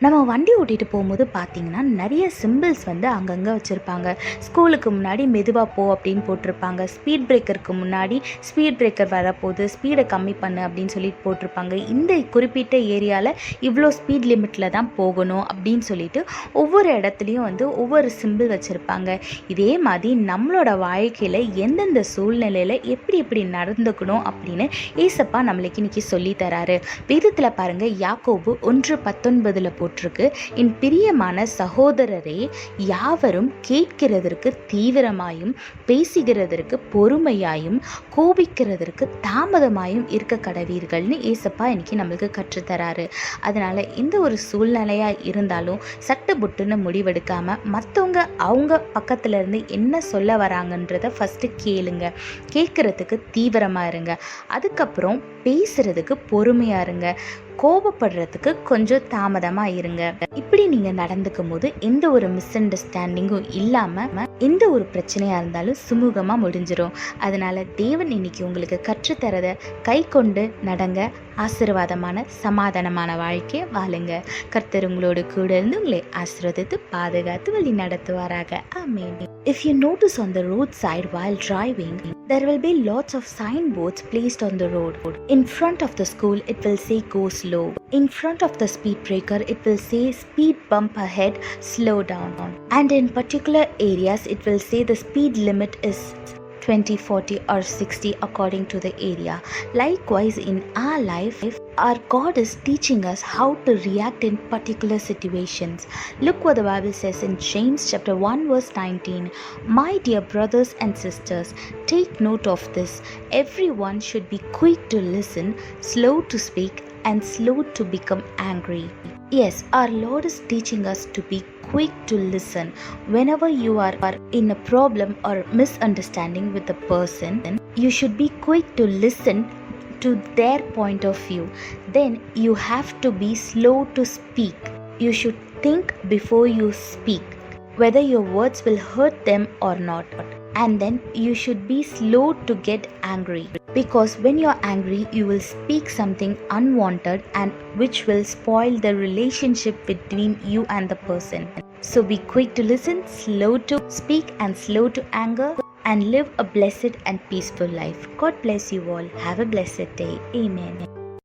நம்ம வண்டி ஓட்டிகிட்டு போகும்போது பார்த்தீங்கன்னா நிறைய சிம்பிள்ஸ் வந்து அங்கங்கே வச்சுருப்பாங்க. ஸ்கூலுக்கு முன்னாடி மெதுவாக போ அப்படின்னு போட்டிருப்பாங்க. ஸ்பீட் பிரேக்கருக்கு முன்னாடி ஸ்பீட் பிரேக்கர் வரப்போகுது, ஸ்பீடை கம்மி பண்ணு அப்படின்னு சொல்லிட்டு போட்டிருப்பாங்க. இந்த குறிப்பிட்ட ஏரியாவில் இவ்வளோ ஸ்பீட் லிமிட்டில் தான் போகணும் அப்படின்னு சொல்லிட்டு ஒவ்வொரு இடத்துலையும் வந்து ஒவ்வொரு சிம்பிள் வச்சுருப்பாங்க. இதே மாதிரி நம்மளோட வாழ்க்கையில் எந்தெந்த சூழ்நிலையில் எப்படி எப்படி நடந்துக்கணும் அப்படின்னு ஏசப்பா நம்மளுக்கு இன்றைக்கி சொல்லித்தராரு. வேதத்தில் பாருங்கள், யாக்கோபு 1:19 போட்டிருக்கு, என் பிரியமான சகோதரரே, யாவரும் கேட்கிறதற்கு தீவிரமாயும் பேசுகிறதற்கு பொறுமையாயும் கோபிக்கிறதற்கு தாமதமாயும் இருக்க கடவீர்கள்னு ஏசப்பா இன்னைக்கு நம்மளுக்கு கற்றுத்தராரு. அதனால எந்த ஒரு சூழ்நிலையா இருந்தாலும் சட்டு புட்டுன்னு முடிவெடுக்காம மற்றவங்க அவங்க பக்கத்துல இருந்து என்ன சொல்ல வராங்கன்றத ஃபர்ஸ்ட் கேளுங்க. கேட்கறதுக்கு தீவிரமா இருங்க. அதுக்கப்புறம் பேசுறதுக்கு பொறுமையா இருங்க. கோபப்படுறதுக்கு கொஞ்சம் தாமதமாக இருங்க. இப்படி நீங்கள் நடந்துக்கும் போது எந்த ஒரு மிஸ் அண்டர்ஸ்டாண்டிங்கும் இல்லாமல் எந்த ஒரு பிரச்சனையாக இருந்தாலும் சுமூகமாக முடிஞ்சிடும். அதனால தேவன் இன்னைக்கு உங்களுக்கு கற்றுத்தரதை கை கொண்டு நடங்க. ஆசீர்வாதமான சமாதானமான வாழ்க்கையை வாழுங்க. கர்த்தர் உங்களோடு கூட இருந்து உங்களை ஆசீர்வதித்து பாதுகாத்து வழி நடத்துவாராக. ஆமென். If you notice on the roadside while driving, there will be lots of signboards placed on the road. In front of the school, it will say go slow. In front of the speed breaker, it will say speed bump ahead, slow down. And in particular areas, it will say the speed limit is 20, 40 or 60 according to the area. Likewise, in our life, our God is teaching us how to react in particular situations. Look what the Bible says in James chapter 1 verse 19. My dear brothers and sisters, take note of this. Everyone should be quick to listen, slow to speak, and slow to become angry. Yes, our Lord is teaching us to be quick to listen. Whenever you are in a problem or misunderstanding with a person, you should be quick to listen to their point of view. Then you have to be slow to speak. You should think before you speak, whether your words will hurt them or not. And then you should be slow to get angry, because when you're angry you will speak something unwanted and which will spoil the relationship between you and the person. So be quick to listen, slow to speak and slow to anger, and live a blessed and peaceful life. God bless you all. Have a blessed day. Amen.